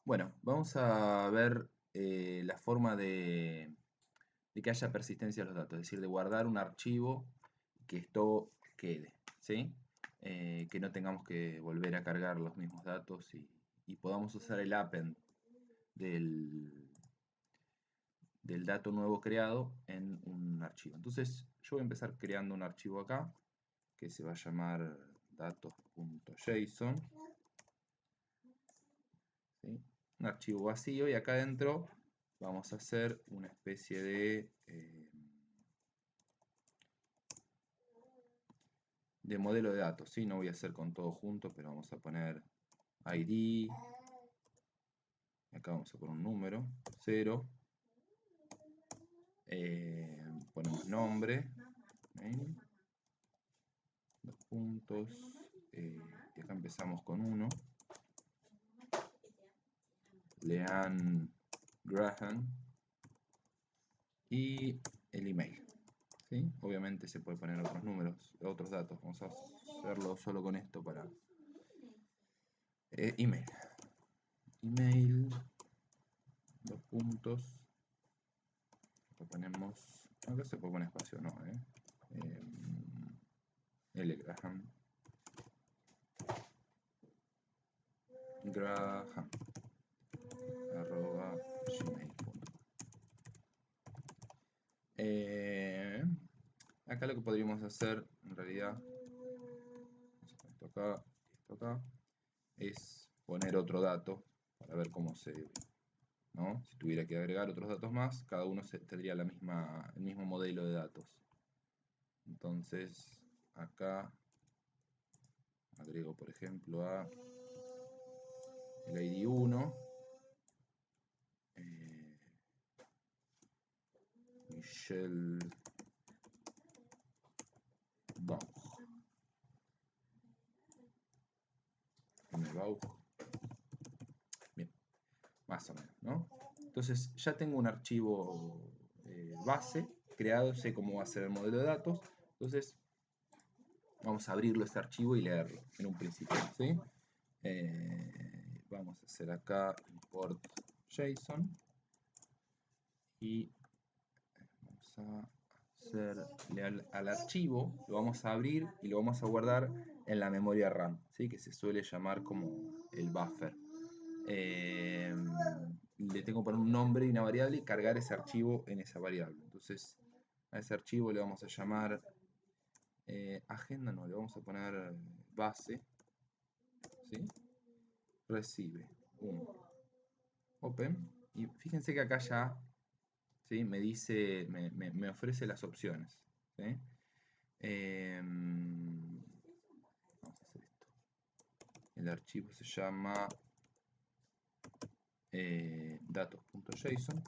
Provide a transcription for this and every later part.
Bueno, vamos a ver la forma de que haya persistencia de los datos, es decir, de guardar un archivo y que esto quede, ¿sí? Que no tengamos que volver a cargar los mismos datos y podamos usar el append del, del dato nuevo creado en un archivo. Entonces, yo voy a empezar creando un archivo acá que se va a llamar datos.json, ¿sí? Un archivo vacío, y acá adentro vamos a hacer una especie de modelo de datos, ¿sí? No voy a hacer con todo junto, pero vamos a poner ID, acá vamos a poner un número, 0, ponemos nombre, mail, dos puntos, y acá empezamos con 1, Leanne Graham, y el email, ¿sí? Obviamente se puede poner otros números, otros datos. Vamos a hacerlo solo con esto para email. Email, dos puntos. Acá ponemos. Acá se puede poner espacio, no, L. Graham. Graham. Arroba gmail.com. Acá lo que podríamos hacer, en realidad, esto acá, esto acá, es poner otro dato para ver cómo se, ¿no? Si tuviera que agregar otros datos más, cada uno tendría el mismo modelo de datos. Entonces, acá agrego, por ejemplo, a el ID 1, Michelle Bauch, bien, más o menos, ¿no? Entonces, ya tengo un archivo base creado, sé cómo va a ser el modelo de datos. Entonces, vamos a abrirlo este archivo y leerlo en un principio, ¿sí? Vamos a hacer acá import JSON y vamos a hacerle al archivo, lo vamos a abrir y lo vamos a guardar en la memoria RAM, ¿sí? Que se suele llamar como el buffer. Le tengo que poner un nombre y una variable y cargar ese archivo en esa variable. Entonces a ese archivo le vamos a llamar agenda, no, le vamos a poner base, ¿sí? Recibe un open, y fíjense que acá ya, ¿sí? Me dice, me ofrece las opciones, ¿sí? Vamos a hacer esto. El archivo se llama datos.json,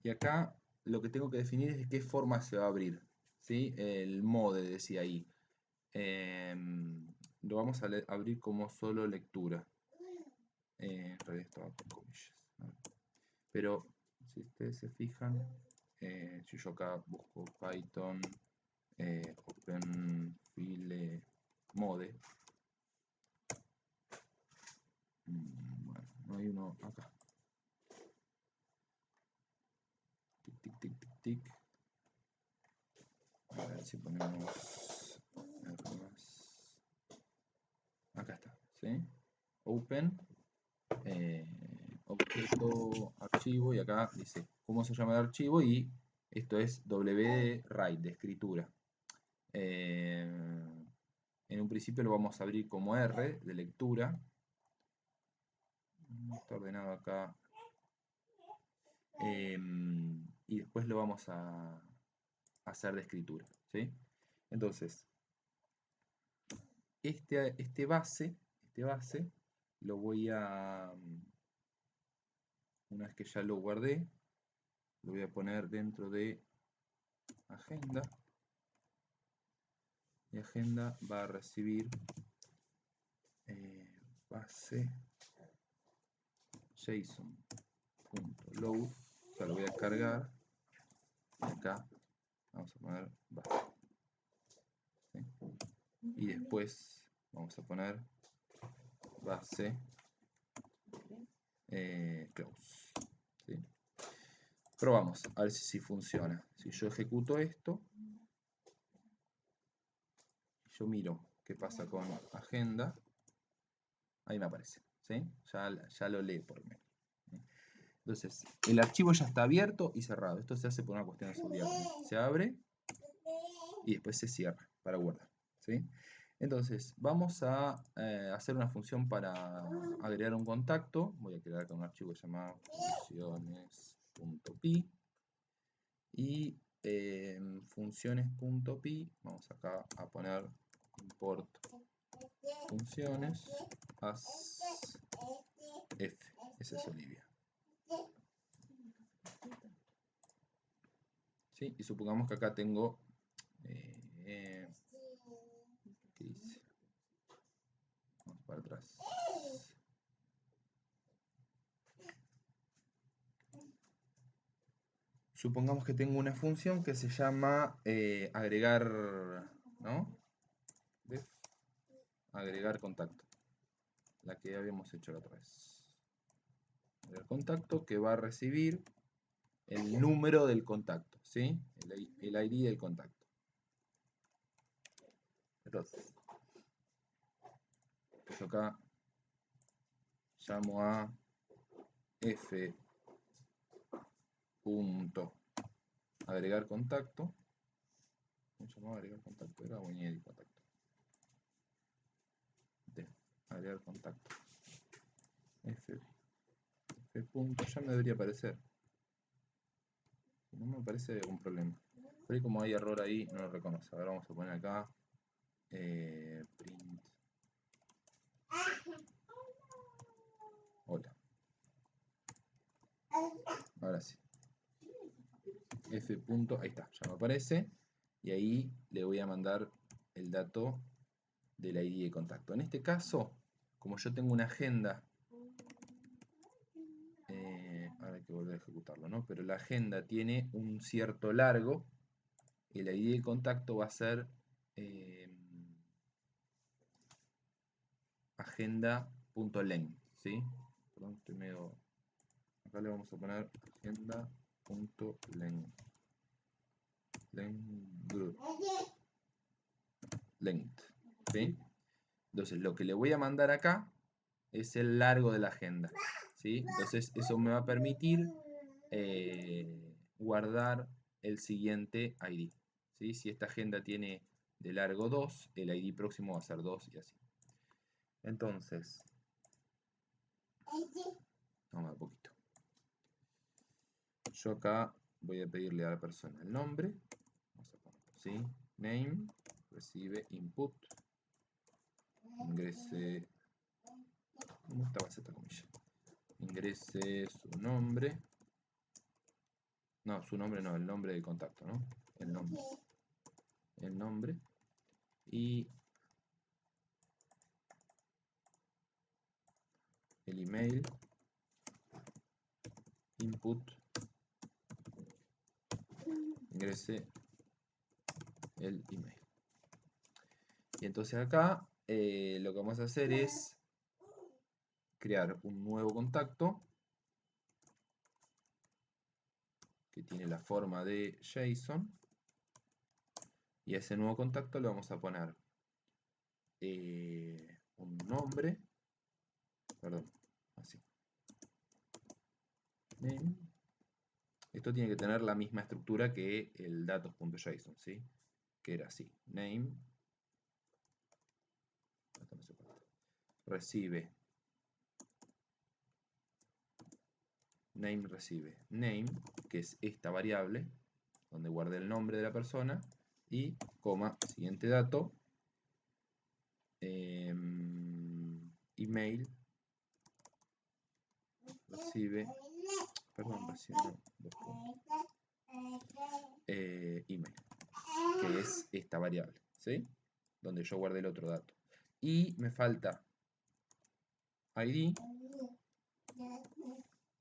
y acá lo que tengo que definir es de qué forma se va a abrir, ¿sí? El mode decía ahí. Lo vamos a abrir como solo lectura. En realidad estaba con comillas, ¿no? Pero si ustedes se fijan, si yo acá busco Python OpenFile Mode, bueno, no hay uno acá. Tic, tic, tic, tic, tic. A ver si ponemos acá está, ¿sí? Open, objeto, archivo, y acá dice cómo se llama el archivo, y esto es write, de escritura. En un principio lo vamos a abrir como R, de lectura. Está ordenado acá. Y después lo vamos a hacer de escritura, ¿sí? Entonces, este base lo voy a, una vez que ya lo guardé, lo voy a poner dentro de agenda, y agenda va a recibir base JSON.load, o sea, lo voy a cargar, y acá vamos a poner base, ¿sí? Y después Vamos a poner base close. ¿Sí? Probamos a ver si funciona. Si yo ejecuto esto, yo miro qué pasa con agenda, ahí me aparece. ¿Sí? Ya lo lee por menos. Entonces, el archivo ya está abierto y cerrado. Esto se hace por una cuestión de seguridad. Se abre y después se cierra para guardar. ¿Sí? Entonces, vamos a hacer una función para agregar un contacto. Voy a crear acá un archivo que se llama funciones.py. Y funciones.py, vamos acá a poner import funciones as f. Esa es Olivia. ¿Sí? Y supongamos que acá tengo ¿qué dice? Vamos para atrás. Supongamos que tengo una función que se llama agregar, ¿no? Def, agregar contacto, la que habíamos hecho la otra vez. Agregar contacto, que va a recibir el número del contacto, ¿sí? El ID del contacto. Entonces, yo acá llamo a f punto agregar contacto. ¿Cómo se llamaba agregar contacto? Era añadir contacto. Agregar contacto. F punto, ya me debería aparecer. Si no me aparece, hay algún problema. Pero como hay error ahí, no lo reconoce. Ahora vamos a poner acá print. Hola. Ahora sí. F punto, ahí está, ya me aparece. Y ahí le voy a mandar el dato del ID de contacto. En este caso, como yo tengo una agenda, ahora hay que volver a ejecutarlo, ¿no? Pero la agenda tiene un cierto largo, el ID de contacto va a ser agenda.length, ¿sí? Perdón, estoy medio... Acá le vamos a poner agenda.length. Length, ¿sí? Entonces lo que le voy a mandar acá es el largo de la agenda, ¿sí? Entonces eso me va a permitir guardar el siguiente ID, ¿sí? Si esta agenda tiene de largo 2, el ID próximo va a ser 2 y así. Entonces, vamos a poquito. Yo acá voy a pedirle a la persona el nombre, vamos a ponerlo, ¿sí? Name, recibe input, ingrese, ¿cómo estaba esta comilla? Ingrese su nombre, no, su nombre no, el nombre del contacto, ¿no? El nombre y el email, input, ingrese el email. Y entonces acá lo que vamos a hacer es crear un nuevo contacto que tiene la forma de JSON, y a ese nuevo contacto le vamos a poner un nombre, perdón, así, name. Esto tiene que tener la misma estructura que el datos.json, ¿sí? Que era así, name, recibe, name recibe, name, que es esta variable, donde guardé el nombre de la persona, y coma, siguiente dato, email, recibe, perdón, recibe, no, email, que es esta variable, ¿sí? Donde yo guardé el otro dato. Y me falta ID,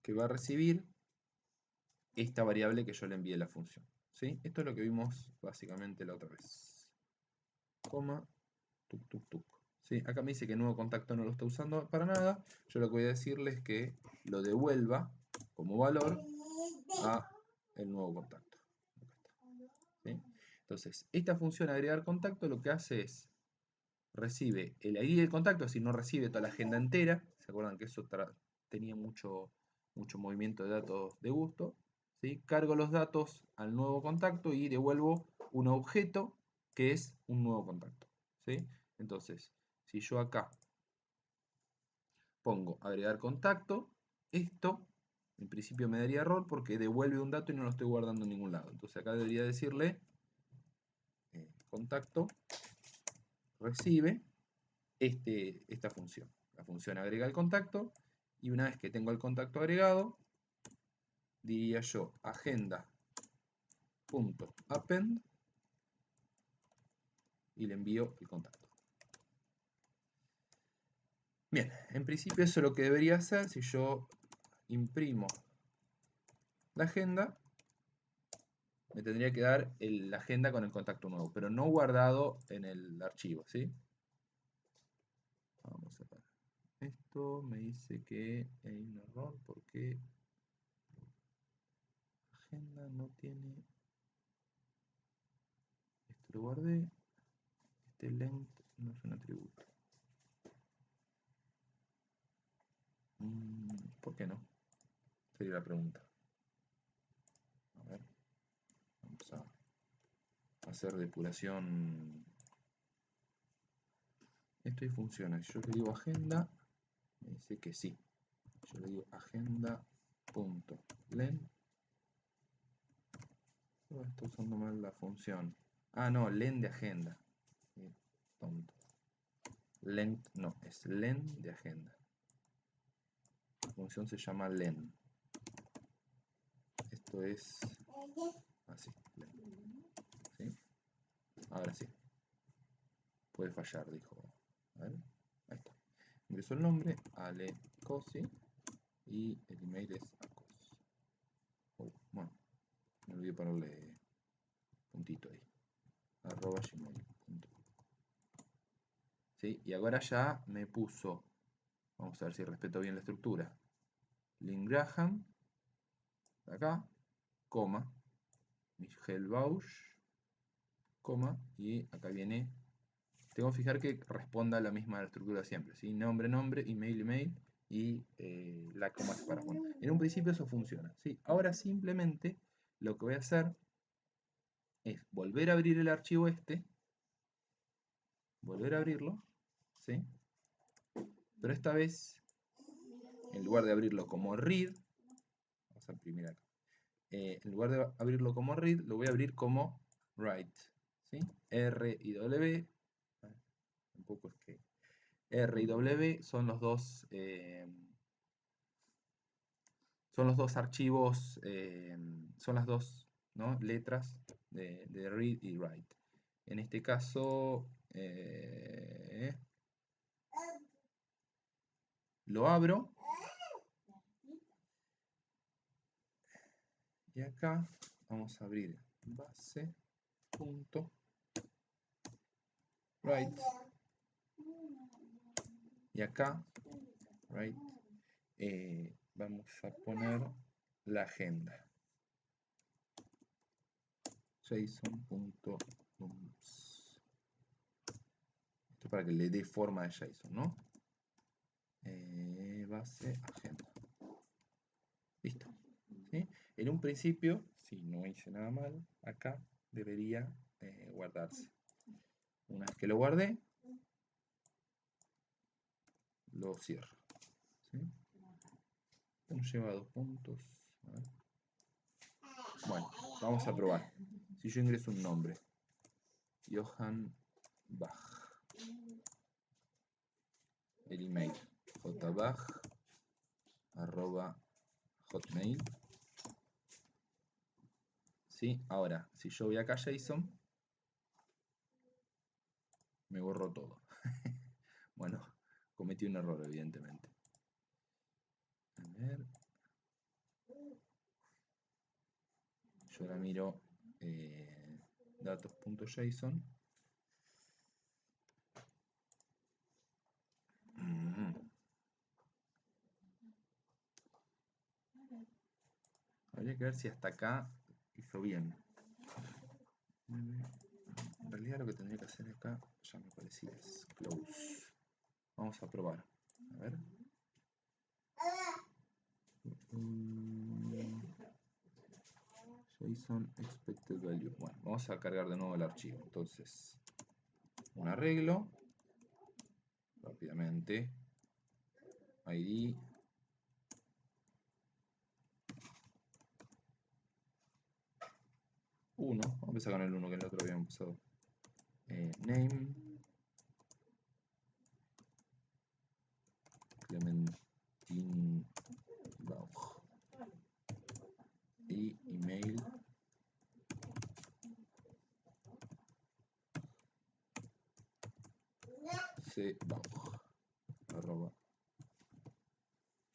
que va a recibir esta variable que yo le envié a la función, ¿sí? Esto es lo que vimos básicamente la otra vez. Coma, tuc, tuc, tuc, ¿Sí? Acá me dice que nuevo contacto no lo está usando para nada. Yo lo que voy a decirle es que lo devuelva como valor a el nuevo contacto. ¿Sí? Entonces, esta función agregar contacto lo que hace es recibe el ID del contacto, si no recibe toda la agenda entera. ¿Se acuerdan que eso tenía mucho movimiento de datos de gusto? ¿Sí? Cargo los datos al nuevo contacto y devuelvo un objeto que es un nuevo contacto. ¿Sí? Entonces, si yo acá pongo agregar contacto, esto en principio me daría error porque devuelve un dato y no lo estoy guardando en ningún lado. Entonces acá debería decirle contacto recibe esta función. La función agrega el contacto y una vez que tengo el contacto agregado, diría yo agenda.append y le envío el contacto. Bien, en principio eso es lo que debería hacer. Si yo imprimo la agenda, me tendría que dar la agenda con el contacto nuevo, pero no guardado en el archivo, ¿sí? Vamos a ver. Esto me dice que hay un error porque agenda no tiene... Esto lo guardé. Este length no es un atributo. ¿Por qué no? Sería la pregunta. A ver, vamos a hacer depuración. Esto y funciona. Si yo le digo agenda, me dice que sí. Yo le digo agenda.len. Estoy usando mal la función. Ah, no, len de agenda. Tonto. Length no, es len de agenda. La función se llama len. Esto es así. ¿Sí? Ahora sí. Puede fallar, dijo. A ver, ahí está. Ingreso el nombre, Ale Cosi, y el email es acos. Bueno, me olvidé ponerle puntito ahí. @gmail.com. ¿Sí? Y ahora ya me puso, vamos a ver si respeto bien la estructura. Lynn Graham, acá, coma, Michael Bausch, coma, y acá viene, tengo que fijar que responda a la misma estructura siempre, ¿sí? Nombre, nombre, email, email, y la coma separada. Bueno, en un principio eso funciona, ¿sí? Ahora simplemente lo que voy a hacer es volver a abrir el archivo volver a abrirlo, ¿sí? Pero esta vez, en lugar de abrirlo como read, vamos a imprimir acá, en lugar de abrirlo como read, lo voy a abrir como write, ¿sí? R y W, tampoco es que R y W son los dos archivos, son las dos, ¿no?, letras de read y write. En este caso, lo abro y acá vamos a abrir base.write y acá write, vamos a poner la agenda json.dumps. Esto para que le dé forma de JSON, ¿no? Base agenda. Listo. ¿Sí? En un principio, si no hice nada mal, acá debería guardarse. Una vez que lo guardé, lo cierro. ¿Sí? Nos lleva a 2 puntos. A ver. Bueno, vamos a probar. Si yo ingreso un nombre, Johann Bach, el email, jbach@hotmail. ¿Sí? Ahora, si yo voy acá a JSON, me borro todo. Bueno, cometí un error, evidentemente. A ver. Yo ahora miro datos.json. Habría que ver si hasta acá hizo bien. En realidad lo que tendría que hacer acá, ya me parecía, es close. Vamos a probar. A ver. JSON expected value. Bueno, vamos a cargar de nuevo el archivo. Entonces, un arreglo. Rápidamente. ID. Vamos a empezar con el 1 que el otro había empezado. Name. Clementine Bauch. Y email. cbauch. Arroba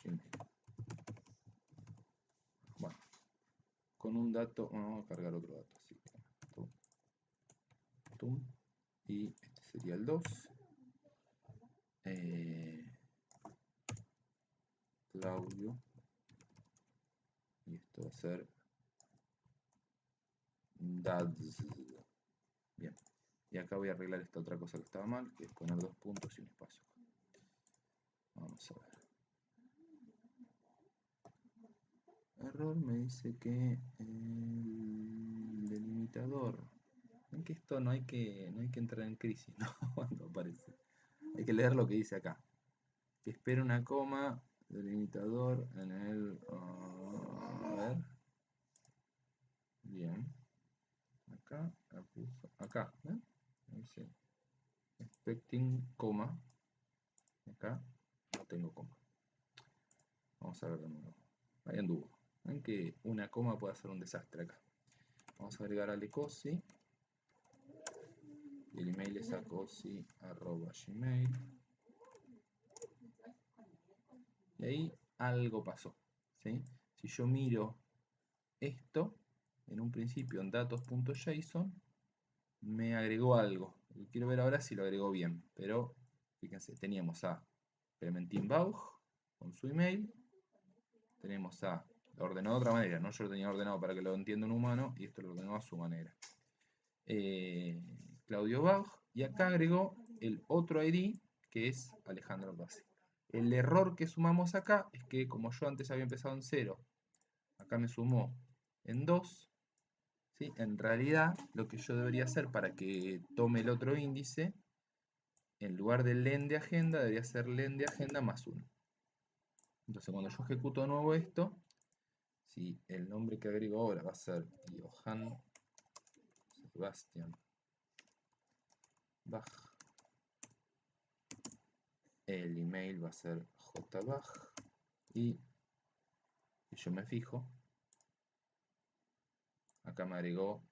gmail. Bueno, con un dato, vamos a cargar otro dato, así que tum, y este sería el 2. Claudio, y esto va a ser dads. Bien, y acá voy a arreglar esta otra cosa que estaba mal, que es poner 2 puntos y un espacio. Vamos a ver. Error, me dice que el delimitador. Ven que esto no hay que entrar en crisis, ¿no? Cuando aparece. Hay que leer lo que dice acá. Que espera una coma, delimitador en el... a ver. Bien. Acá, la puso. Acá, ¿ven? Dice expecting coma. Acá no tengo coma. Vamos a ver de nuevo. Ahí anduvo. Ven que una coma puede ser un desastre acá. Vamos a agregar al ecosi. Y el email es acosi@gmail. Y ahí algo pasó. ¿Sí? Si yo miro esto, en un principio en datos.json, me agregó algo. Y quiero ver ahora si lo agregó bien. Pero fíjense, teníamos a Clementine Bauch con su email. Tenemos a, lo ordenado de otra manera, ¿no? Yo lo tenía ordenado para que lo entienda un humano y esto lo ordenó a su manera. Claudio Bauch, y acá agregó el otro ID que es Alejandro Bassi. El error que sumamos acá es que como yo antes había empezado en 0, acá me sumó en 2, ¿sí? En realidad lo que yo debería hacer para que tome el otro índice, en lugar del len de agenda, debería ser len de agenda más 1. Entonces cuando yo ejecuto de nuevo esto, si el nombre que agrego ahora va a ser Johann Sebastian Bach, el email va a ser jbach, y yo me fijo, acá me agregó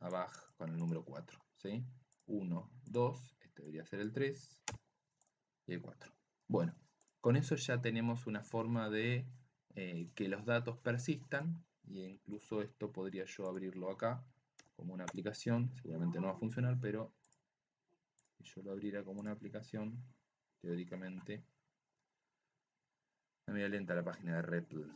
a Bach con el número 4, ¿sí? 1, 2, este debería ser el 3 y el 4. Bueno, con eso ya tenemos una forma de que los datos persistan, e incluso esto podría yo abrirlo acá como una aplicación. Seguramente no va a funcionar, pero si yo lo abriera como una aplicación, teóricamente me medio lenta la página de REPL.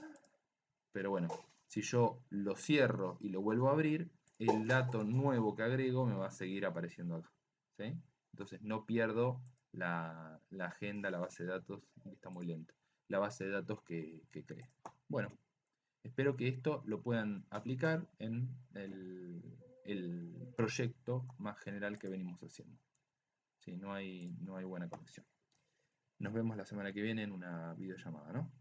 Pero bueno, si yo lo cierro y lo vuelvo a abrir, el dato nuevo que agrego me va a seguir apareciendo acá, ¿sí? Entonces no pierdo la agenda, la base de datos, que está muy lento, la base de datos que creé. Bueno, espero que esto lo puedan aplicar en el proyecto más general que venimos haciendo. ¿Sí? No hay buena conexión. Nos vemos la semana que viene en una videollamada, ¿no?